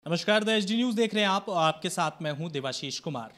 नमस्कार, the HD news देख रहे हैं आप। आपके साथ मैं हूं देवाशीष कुमार।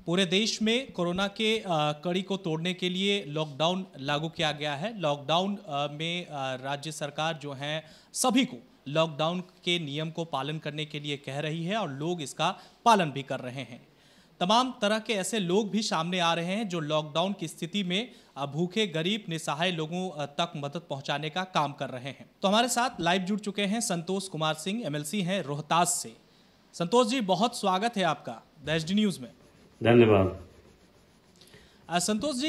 पूरे देश में कोरोना के कड़ी को तोड़ने के लिए लॉकडाउन लागू किया गया है। लॉकडाउन में राज्य सरकार जो है सभी को लॉकडाउन के नियम को पालन करने के लिए कह रही है और लोग इसका पालन भी कर रहे हैं। तमाम तरह के ऐसे लोग भी सामने आ रहे हैं जो लॉकडाउन की स्थिति में भूखे, गरीब, निसहाय लोगों तक मदद पहुंचाने का काम कर रहे हैं। तो हमारे साथ लाइव जुड़ चुके हैं संतोष कुमार सिंह, एमएलसी हैं रोहतास से। संतोष जी, बहुत स्वागत है आपका द एचडी न्यूज में। धन्यवाद। संतोष जी,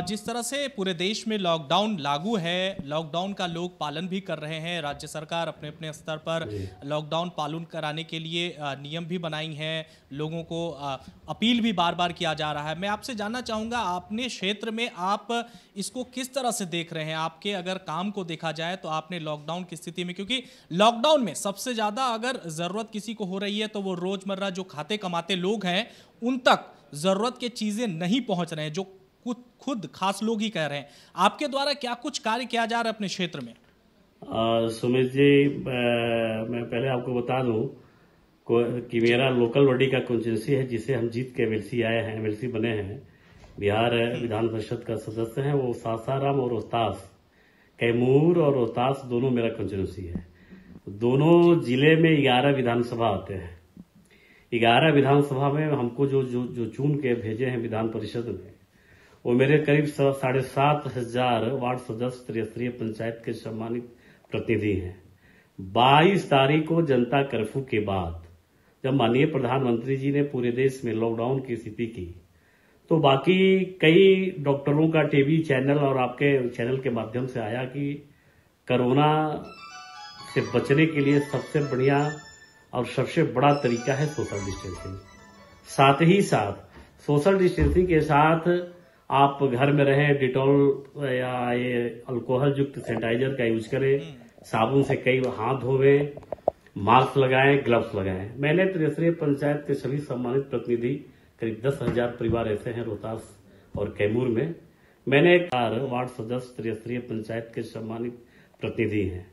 जिस तरह से पूरे देश में लॉकडाउन लागू है, लॉकडाउन का लोग पालन भी कर रहे हैं। राज्य सरकार अपने अपने स्तर पर लॉकडाउन पालन कराने के लिए नियम भी बनाई हैं। लोगों को अपील भी बार बार किया जा रहा है। मैं आपसे जानना चाहूँगा, अपने क्षेत्र में आप इसको किस तरह से देख रहे हैं? आपके अगर काम को देखा जाए तो आपने लॉकडाउन की स्थिति में, क्योंकि लॉकडाउन में सबसे ज़्यादा अगर ज़रूरत किसी को हो रही है तो वो रोज़मर्रा जो खाते कमाते लोग हैं उन तक जरूरत के चीजें नहीं पहुंच रहे हैं, जो खुद खास लोग ही कह रहे हैं। आपके द्वारा क्या कुछ कार्य किया जा रहा है अपने क्षेत्र में? सुमित जी, मैं पहले आपको बता दूं कि मेरा लोकल बॉडी का कॉन्स्टिट्यूंसी है जिसे हम जीत के एमएलसी आए हैं, एमएलसी बने हैं। बिहार विधान परिषद का सदस्य है। वो सासाराम और रोहतास, कैमूर और रोहतास दोनों मेरा कॉन्स्टिट्यूंसी है। दोनों जिले में 11 विधानसभा आते हैं। 11 विधानसभा में हमको जो चुन के भेजे हैं विधान परिषद में, वो मेरे करीब 7,500 वार्ड सदस्य, त्रिस्तरीय पंचायत के सम्मानित प्रतिनिधि हैं। 22 तारीख को जनता कर्फ्यू के बाद जब माननीय प्रधानमंत्री जी ने पूरे देश में लॉकडाउन की स्थिति की, तो बाकी कई डॉक्टरों का टीवी चैनल और आपके चैनल के माध्यम से आया कि कोरोना से बचने के लिए सबसे बढ़िया और सबसे बड़ा तरीका है सोशल डिस्टेंसिंग। साथ ही साथ सोशल डिस्टेंसिंग के साथ आप घर में रहें, डिटॉल या ये अल्कोहल युक्त सैनिटाइजर का यूज करें, साबुन से कई हाथ धोवें, मास्क लगाएं, ग्लव्स लगाएं। मैंने त्रिस्तरीय पंचायत के सभी सम्मानित प्रतिनिधि, करीब 10,000 परिवार ऐसे हैं रोहतास और कैमूर में। मैंने एक वार्ड सदस्य, त्रिस्तरीय पंचायत के सम्मानित प्रतिनिधि हैं।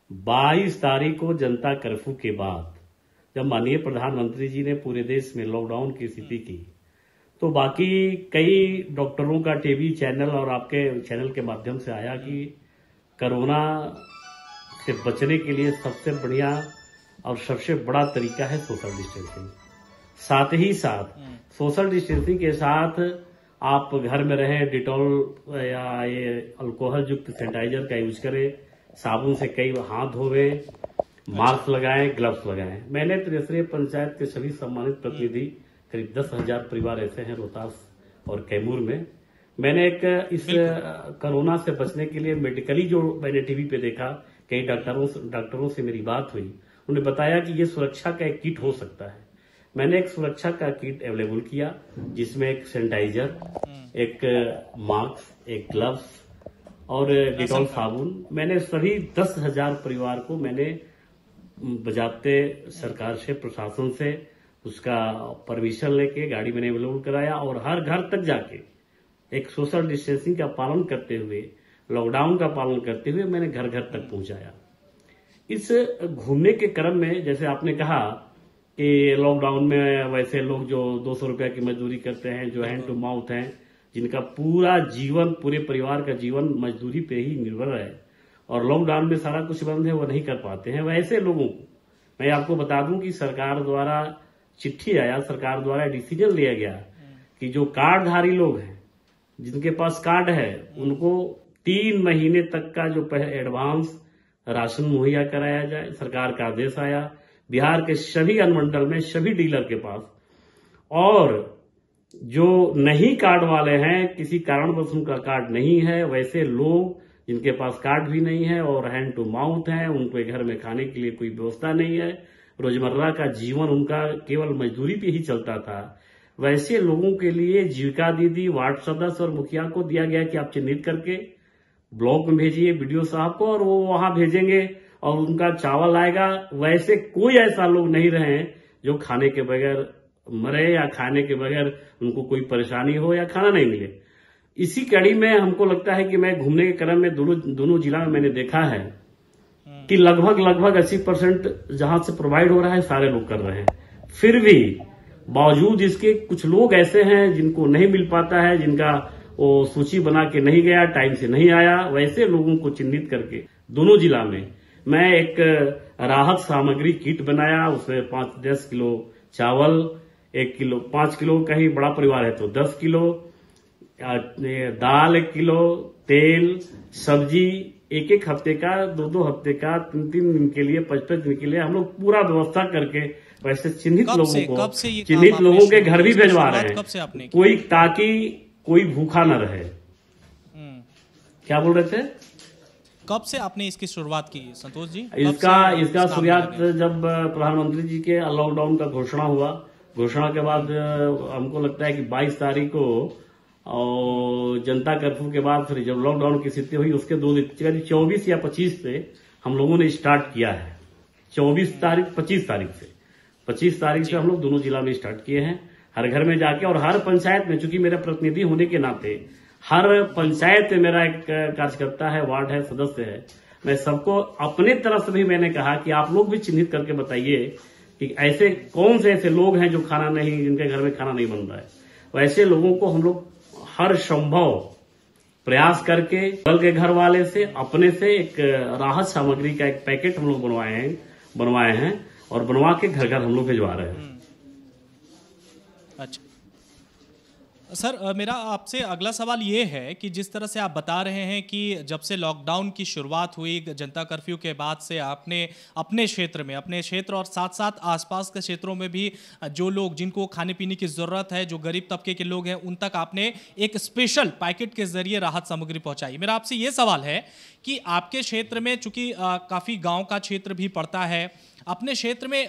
22 तारीख को जनता कर्फ्यू के बाद जब माननीय प्रधानमंत्री जी ने पूरे देश में लॉकडाउन की स्थिति की, तो बाकी कई डॉक्टरों का टीवी चैनल और आपके चैनल के माध्यम से आया कि कोरोना से बचने के लिए सबसे बढ़िया और सबसे बड़ा तरीका है सोशल डिस्टेंसिंग। साथ ही साथ सोशल डिस्टेंसिंग के साथ आप घर में रहें, डिटॉल या ये अल्कोहल युक्त सैनिटाइजर का यूज करें, साबुन से कई हाथ धोवें, मास्क लगाएं, ग्लव्स लगाएं। मैंने त्रिस्तरीय पंचायत के सभी सम्मानित प्रतिनिधि, करीब 10,000 परिवार ऐसे हैं रोहतास और कैमूर में। मैंने एक इस कोरोना से बचने के लिए मेडिकली जो मैंने टीवी पे देखा, कई डॉक्टरों से मेरी बात हुई, उन्होंने बताया कि ये सुरक्षा का एक किट हो सकता है। मैंने एक सुरक्षा का किट अवेलेबल किया जिसमें एक सैनिटाइजर, एक मास्क, एक ग्लव्स और डिटॉल साबुन। मैंने सभी 10,000 परिवार को मैंने बजाते सरकार से, प्रशासन से उसका परमिशन लेके गाड़ी मैंने अवेलेबल कराया और हर घर तक जाके एक सोशल डिस्टेंसिंग का पालन करते हुए, लॉकडाउन का पालन करते हुए मैंने घर घर तक पहुंचाया। इस घूमने के क्रम में, जैसे आपने कहा कि लॉकडाउन में वैसे लोग जो 200 रुपया की मजदूरी करते हैं, जो हैंड टू माउथ हैं, जिनका पूरा जीवन, पूरे परिवार का जीवन मजदूरी पे ही निर्भर है और लॉकडाउन में सारा कुछ बंद है, वो नहीं कर पाते हैं, वैसे लोगों को मैं आपको बता दूं कि सरकार द्वारा चिट्ठी आया, सरकार द्वारा डिसीजन लिया गया कि जो कार्डधारी लोग हैं, जिनके पास कार्ड है, उनको 3 महीने तक का जो एडवांस राशन मुहैया कराया जाए। सरकार का आदेश आया बिहार के सभी अनुमंडल में, सभी डीलर के पास। और जो नहीं कार्ड वाले हैं, किसी कारणवश उनका कार्ड नहीं है, वैसे लोग जिनके पास कार्ड भी नहीं है और हैंड टू माउथ हैं, उनके घर में खाने के लिए कोई व्यवस्था नहीं है, रोजमर्रा का जीवन उनका केवल मजदूरी पे ही चलता था, वैसे लोगों के लिए जीविका दीदी, वार्ड सदस्य और मुखिया को दिया गया कि आप चिन्हित करके ब्लॉक में भेजिए बीडीओ साहब को और वो वहां भेजेंगे और उनका चावल आएगा। वैसे कोई ऐसा लोग नहीं रहे जो खाने के बगैर मरे या खाने के बगैर उनको कोई परेशानी हो या खाना नहीं मिले। इसी कड़ी में हमको लगता है कि मैं घूमने के क्रम में दोनों जिला में मैंने देखा है कि लगभग 80% जहां से प्रोवाइड हो रहा है सारे लोग कर रहे हैं। फिर भी बावजूद इसके कुछ लोग ऐसे हैं जिनको नहीं मिल पाता है, जिनका वो सूची बना के नहीं गया, टाइम से नहीं आया, वैसे लोगों को चिन्हित करके दोनों जिला में मैं एक राहत सामग्री किट बनाया। उसमें 5-10 किलो चावल, 5 किलो का ही बड़ा परिवार है तो 10 किलो दाल, 1 किलो तेल, सब्जी, एक हफ्ते का, 2 हफ्ते का, 3 दिन के लिए, 5 दिन के लिए हम लोग पूरा व्यवस्था करके वैसे चिन्हित लोगों के घर भी भिजवा रहे हैं, ताकि कोई भूखा न रहे। क्या बोल रहे थे? कब से आपने इसकी शुरुआत की संतोष जी? इसका शुरुआत जब प्रधानमंत्री जी के लॉकडाउन का घोषणा हुआ, घोषणा के बाद हमको लगता है कि 22 तारीख को और जनता कर्फ्यू के बाद फिर जब लॉकडाउन की स्थिति हुई उसके 2 दिन 24 या 25 से हम लोगों ने स्टार्ट किया है। 25 तारीख से हम लोग दोनों जिला में स्टार्ट किए हैं, हर घर में जाके और हर पंचायत में, चूंकि मेरा प्रतिनिधि होने के नाते हर पंचायत में मेरा एक कार्यकर्ता है, वार्ड है, सदस्य है, मैं सबको अपने तरफ से भी मैंने कहा कि आप लोग भी चिन्हित करके बताइए कि ऐसे कौन से ऐसे लोग हैं जो जिनके घर में खाना नहीं बन रहा है। वैसे लोगों को हम लोग हर संभव प्रयास करके बगल के घर वाले से, अपने से एक राहत सामग्री का एक पैकेट हम लोग बनवाए हैं और बनवा के घर घर हम लोग भिजवा रहे हैं। अच्छा सर, मेरा आपसे अगला सवाल ये है कि जिस तरह से आप बता रहे हैं कि जब से लॉकडाउन की शुरुआत हुई, जनता कर्फ्यू के बाद से आपने अपने क्षेत्र और साथ साथ आसपास के क्षेत्रों में भी जो लोग जिनको खाने पीने की ज़रूरत है, जो गरीब तबके के लोग हैं, उन तक आपने एक स्पेशल पैकेट के जरिए राहत सामग्री पहुंचाई। मेरा आपसे ये सवाल है कि आपके क्षेत्र में, चूंकि काफ़ी गाँव का क्षेत्र भी पड़ता है, अपने क्षेत्र में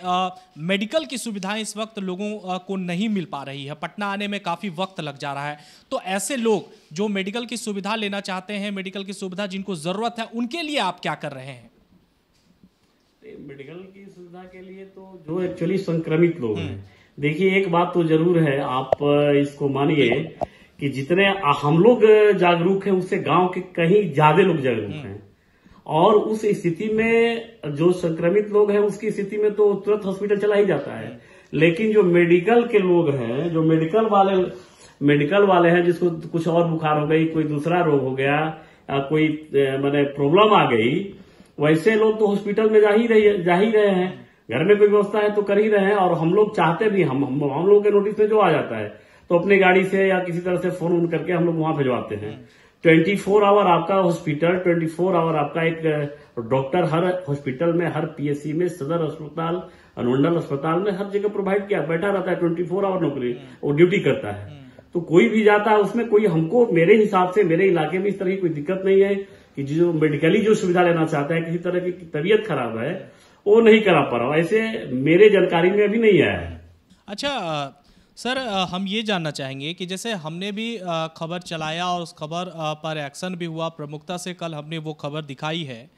मेडिकल की सुविधाएं इस वक्त लोगों को नहीं मिल पा रही है, पटना आने में काफ़ी वक्त लग जा रहा है, तो ऐसे लोग जो मेडिकल की सुविधा लेना चाहते हैं, मेडिकल की सुविधा जिनको ज़रूरत है, उनके लिए आप क्या कर रहे हैं? मेडिकल की सुविधा के लिए तो जो एक्चुअली संक्रमित लोग हैं, देखिए एक बात तो जरूर है, आप इसको मानिए कि जितने हम लोग जागरूक हैं उससे गांव के कहीं ज्यादा लोग जागरूक हैं, और उस स्थिति में जो संक्रमित लोग हैं उसकी स्थिति में तो तुरंत हॉस्पिटल चला ही जाता है। लेकिन जो मेडिकल के लोग हैं, जो मेडिकल वाले हैं, जिसको कुछ और बुखार हो गई, कोई दूसरा रोग हो गया, कोई माने प्रॉब्लम आ गई, वैसे लोग तो हॉस्पिटल में जा ही रहे हैं, घर में कोई व्यवस्था है तो कर ही रहे हैं। और हम लोग चाहते भी, हम लोगों के नोटिस में जो आ जाता है तो अपनी गाड़ी से या किसी तरह से फोन करके हम लोग वहां भिजवाते हैं। 24 आवर आपका हॉस्पिटल, 24 आवर आपका एक डॉक्टर हर हॉस्पिटल में, हर पीएससी में, सदर अस्पताल, अनुमंडल अस्पताल में हर जगह प्रोवाइड किया, बैठा रहता है, 24 आवर नौकरी वो ड्यूटी करता है। तो कोई भी जाता है उसमें कोई, हमको मेरे हिसाब से मेरे इलाके में इस तरह की कोई दिक्कत नहीं है कि जो मेडिकली जो सुविधा लेना चाहता है, किसी तरह की तबीयत खराब है, वो नहीं करा पा रहा, ऐसे मेरे जानकारी में अभी नहीं आया है। अच्छा सर, हम ये जानना चाहेंगे कि जैसे हमने भी खबर चलाया और उस खबर पर एक्शन भी हुआ, प्रमुखता से कल हमने वो खबर दिखाई है।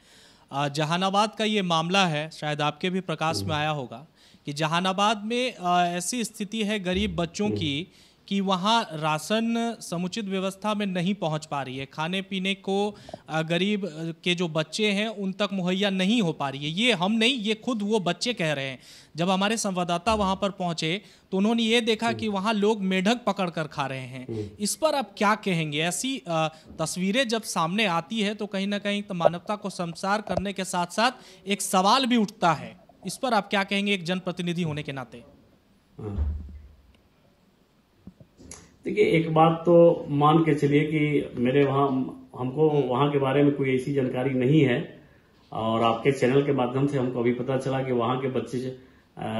जहानाबाद का ये मामला है, शायद आपके भी प्रकाश में आया होगा कि जहानाबाद में ऐसी स्थिति है गरीब बच्चों की कि वहाँ राशन समुचित व्यवस्था में नहीं पहुँच पा रही है, खाने पीने को गरीब के जो बच्चे हैं उन तक मुहैया नहीं हो पा रही है। ये हम नहीं, ये खुद वो बच्चे कह रहे हैं। जब हमारे संवाददाता वहाँ पर पहुँचे तो उन्होंने ये देखा कि वहाँ लोग मेढक पकड़ कर खा रहे हैं। इस पर आप क्या कहेंगे? ऐसी तस्वीरें जब सामने आती है तो कहीं ना कहीं तो मानवता को शर्मसार करने के साथ साथ एक सवाल भी उठता है। इस पर आप क्या कहेंगे एक जनप्रतिनिधि होने के नाते? देखिए, एक बात तो मान के चलिए कि मेरे हमको वहां के बारे में कोई ऐसी जानकारी नहीं है, और आपके चैनल के माध्यम से हमको अभी पता चला कि वहां के बच्चे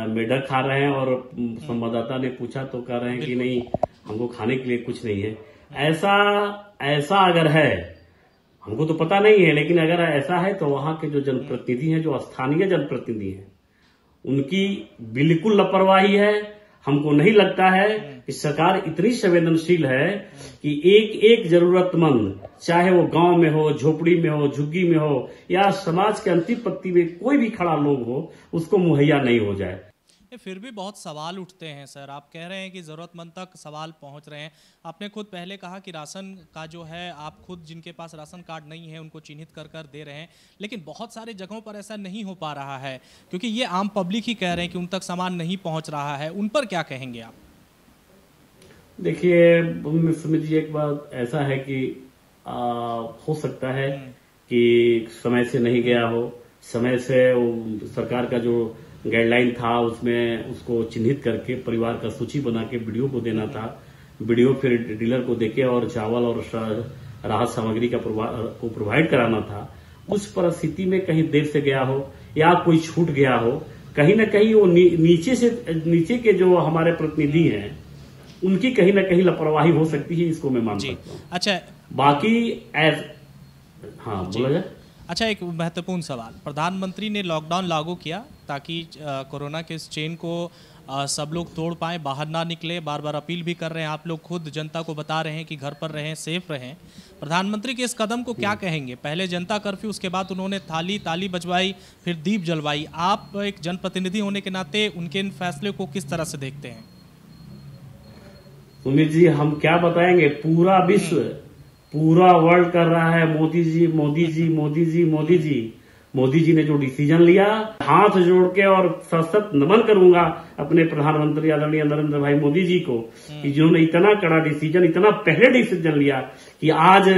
मेढक खा रहे हैं, और संवाददाता ने पूछा तो कह रहे हैं कि नहीं, हमको खाने के लिए कुछ नहीं है। ऐसा अगर है, हमको तो पता नहीं है, लेकिन अगर ऐसा है तो वहां के जो जनप्रतिनिधि हैं, जो स्थानीय जनप्रतिनिधि हैं, उनकी बिल्कुल लापरवाही है। हमको नहीं लगता है कि सरकार इतनी संवेदनशील है कि एक जरूरतमंद, चाहे वो गांव में हो, झोपड़ी में हो, झुग्गी में हो, या समाज के अंतिम पंक्ति में कोई भी खड़ा लोग हो, उसको मुहैया नहीं हो जाए। फिर भी बहुत सवाल उठते हैं सर। आप कह रहे हैं कि ज़रूरतमंद तक सवाल पहुंच रहे हैं। आपने खुद पहले कहा कि राशन का जो है आप खुद जिनके पास राशन कार्ड नहीं है उनको चिन्हित कर कर दे रहे हैं, लेकिन बहुत सारे जगहों पर ऐसा नहीं हो पा रहा है क्योंकि ये आम पब्लिक ही कह रहे हैं कि उन तक सामान नहीं पहुंच रहा है। उन पर क्या कहेंगे आप? देखिए सुमित जी, एक बात ऐसा है कि हो सकता है कि समय से नहीं गया हो, समय से सरकार का जो गाइडलाइन था उसमें उसको चिन्हित करके परिवार का सूची बना के बीडीओ को देना था, बीडीओ फिर डीलर को देके और चावल और राहत सामग्री को प्रोवाइड कराना था। उस परिस्थिति में कहीं देर से गया हो या कोई छूट गया हो, कहीं ना कहीं वो नीचे के जो हमारे प्रतिनिधि हैं उनकी कहीं ना कहीं लापरवाही हो सकती है, इसको मैं मान सकता हूँ। अच्छा, बाकी हाँ बोला जाए। अच्छा, एक महत्वपूर्ण सवाल, प्रधानमंत्री ने लॉकडाउन लागू किया ताकि कोरोना के इस चेन को सब लोग तोड़ पाएं, बाहर ना निकले, बार बार अपील भी कर रहे हैं, आप लोग खुद जनता को बता रहे हैं कि घर पर रहें, सेफ रहें। प्रधानमंत्री के इस कदम को क्या कहेंगे? पहले जनता कर्फ्यू, उसके बाद उन्होंने ताली बजवाई, फिर दीप जलवाई। आप एक जनप्रतिनिधि होने के नाते उनके इन फैसले को किस तरह से देखते हैं? सुमित जी, हम क्या बताएंगे, पूरा विश्व, पूरा वर्ल्ड कर रहा है मोदी जी मोदी जी मोदी जी मोदी जी। मोदी जी ने जो डिसीजन लिया, हाथ जोड़ के और सशक्त नमन करूंगा अपने प्रधानमंत्री आदरणीय नरेंद्र भाई मोदी जी को कि जिन्होंने इतना कड़ा डिसीजन, इतना पहले डिसीजन लिया कि आज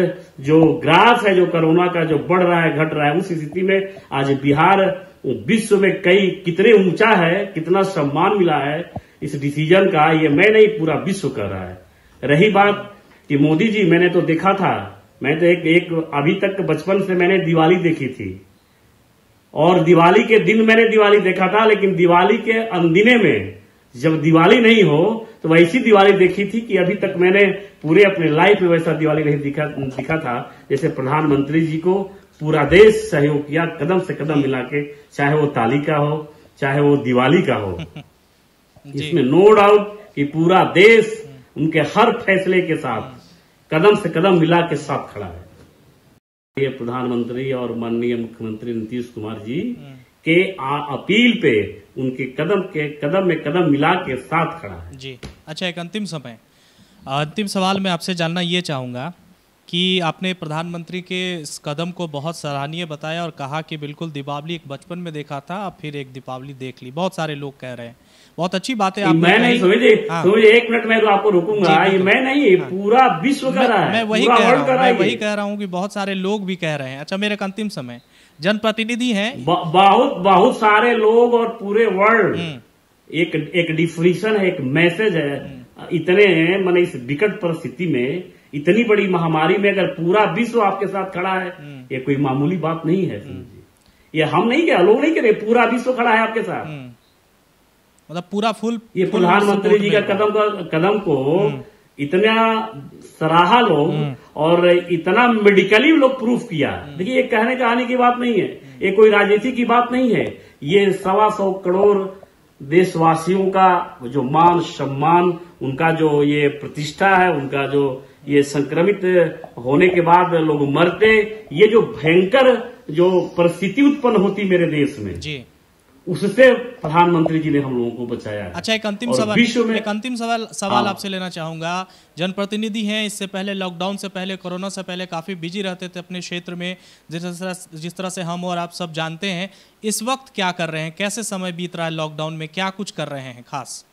जो ग्राफ है जो कोरोना का जो बढ़ रहा है, घट रहा है, उस स्थिति में आज बिहार विश्व में कितने ऊंचा है, कितना सम्मान मिला है इस डिसीजन का, ये मैं नहीं पूरा विश्व कर रहा है। रही बात कि मोदी जी, मैंने तो देखा था, मैं तो एक अभी तक बचपन से मैंने दिवाली देखी थी और दिवाली के दिन मैंने दिवाली देखा था, लेकिन दिवाली के अंदिने में जब दिवाली नहीं हो तो वैसी दिवाली देखी थी कि अभी तक मैंने पूरे अपने लाइफ में वैसा दिवाली नहीं दिखा था जैसे प्रधानमंत्री जी को पूरा देश सहयोग किया, कदम से कदम मिला के, चाहे वो ताली का हो चाहे वो दिवाली का हो। इसमें नो डाउट कि पूरा देश उनके हर फैसले के साथ कदम से कदम मिला के साथ खड़ा है। ये प्रधानमंत्री और माननीय मुख्यमंत्री नीतीश कुमार जी के अपील पे उनके कदम में कदम मिला के साथ खड़ा है जी। अच्छा, एक अंतिम सवाल मैं आपसे जानना ये चाहूंगा कि आपने प्रधानमंत्री के इस कदम को बहुत सराहनीय बताया और कहा कि बिल्कुल दीपावली एक बचपन में देखा था, अब फिर एक दीपावली देख ली। बहुत सारे लोग कह रहे हैं, बहुत अच्छी बात है। मैं नहीं समझे, एक मिनट मैं तो आपको रोकूंगा, ये मैं नहीं, पूरा विश्व कर रहा है, मैं वही कह रहा हूँ कि बहुत सारे लोग भी कह रहे हैं। अच्छा, मेरे अंतिम समय, जनप्रतिनिधि हैं बहुत सारे लोग और पूरे वर्ल्ड, एक डिफिनेशन है, एक मैसेज है। इतने मैंने इस विकट परिस्थिति में, इतनी बड़ी महामारी में अगर पूरा विश्व आपके साथ खड़ा है, ये कोई मामूली बात नहीं है। ये हम नहीं कह, लोग नहीं कह रहे, पूरा विश्व खड़ा है आपके साथ, मतलब पूरा फुल। ये प्रधानमंत्री जी का कदम को इतना सराहा लोग और इतना मेडिकली लोग प्रूफ किया। देखिए, ये कहने कहानी की बात नहीं है, ये कोई राजनीति की बात नहीं है, ये 125 करोड़ देशवासियों का जो मान सम्मान, उनका जो ये प्रतिष्ठा है, उनका जो ये संक्रमित होने के बाद लोग मरते, ये जो भयंकर जो परिस्थिति उत्पन्न होती मेरे देश में जी, उससे प्रधानमंत्री जी ने हम लोगों को बचाया है। अच्छा, एक अंतिम सवाल आपसे लेना चाहूंगा। जनप्रतिनिधि हैं, इससे पहले लॉकडाउन से पहले, कोरोना से पहले काफी बिजी रहते थे अपने क्षेत्र में, जिस तरह से हम और आप सब जानते हैं। इस वक्त क्या कर रहे हैं, कैसे समय बीत रहा है लॉकडाउन में, क्या कुछ कर रहे हैं खास?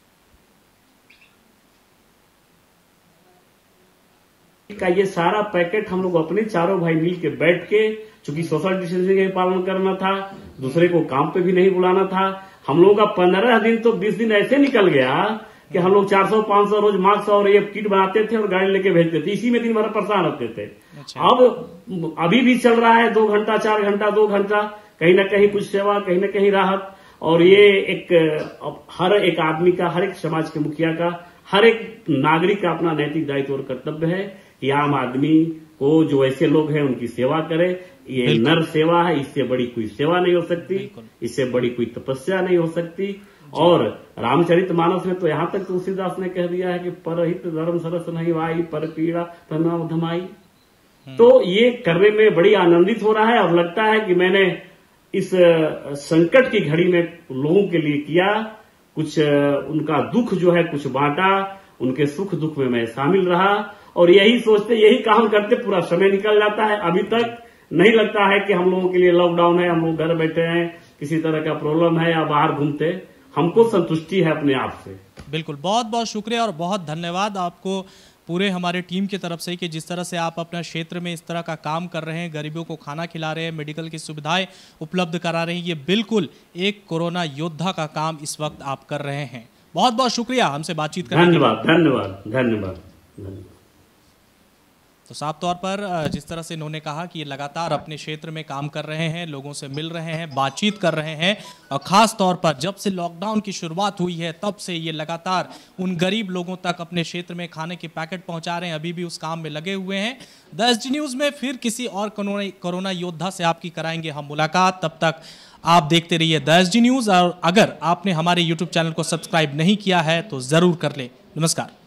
का ये सारा पैकेट हम लोग अपने चारों भाई मिल के बैठ के, चूंकि सोशल डिस्टेंसिंग का पालन करना था, दूसरे को काम पे भी नहीं बुलाना था, हम लोगों का 15 दिन तो 20 दिन ऐसे निकल गया कि हम लोग 400-500 रोज मास्क और ये किट बनाते थे और गाड़ी लेके भेजते थे, इसी में दिन भर परेशान होते थे। अच्छा। अब अभी भी चल रहा है 2 घंटा 4 घंटा 2 घंटा, कहीं ना कहीं कुछ सेवा, कहीं ना कहीं राहत। और ये हर एक आदमी का, हर एक समाज के मुखिया का, हर एक नागरिक का अपना नैतिक दायित्व और कर्तव्य है कि आम आदमी को, जो ऐसे लोग हैं, उनकी सेवा करे। ये नर सेवा है, इससे बड़ी कोई सेवा नहीं हो सकती, इससे बड़ी कोई तपस्या नहीं हो सकती। और रामचरितमानस में तो यहाँ तक तुलसीदास ने कह दिया है कि परहित धर्म सरस नहीं भाई, पर पीड़ा तनाव धमाई। तो ये करने में बड़ी आनंदित हो रहा है और लगता है कि मैंने इस संकट की घड़ी में लोगों के लिए किया, कुछ उनका दुख जो है कुछ बांटा, उनके सुख दुख में मैं शामिल रहा और यही सोचते यही काम करते पूरा समय निकल जाता है। अभी तक नहीं लगता है कि हम लोगों के लिए लॉकडाउन है, हम लोग घर बैठे हैं, किसी तरह का प्रॉब्लम है या बाहर घूमते, हमको संतुष्टि है अपने आप से। बिल्कुल, बहुत बहुत शुक्रिया और बहुत धन्यवाद आपको पूरे हमारे टीम की तरफ से कि जिस तरह से आप अपना क्षेत्र में इस तरह का काम कर रहे हैं, गरीबों को खाना खिला रहे हैं, मेडिकल की सुविधाएं उपलब्ध करा रहे हैं। ये बिल्कुल एक कोरोना योद्धा का काम इस वक्त आप कर रहे हैं। बहुत बहुत शुक्रिया हमसे बातचीत करने के लिए। धन्यवाद धन्यवाद धन्यवाद धन्यवाद। तो साफ तौर पर जिस तरह से इन्होंने कहा कि ये लगातार अपने क्षेत्र में काम कर रहे हैं, लोगों से मिल रहे हैं, बातचीत कर रहे हैं और ख़ास तौर पर जब से लॉकडाउन की शुरुआत हुई है तब से ये लगातार उन गरीब लोगों तक अपने क्षेत्र में खाने के पैकेट पहुंचा रहे हैं, अभी भी उस काम में लगे हुए हैं। द एसडी न्यूज़ में फिर किसी और कोरोना योद्धा से आपकी कराएंगे हम मुलाकात। तब तक आप देखते रहिए द एसडी न्यूज़ और अगर आपने हमारे यूट्यूब चैनल को सब्सक्राइब नहीं किया है तो ज़रूर कर ले। नमस्कार।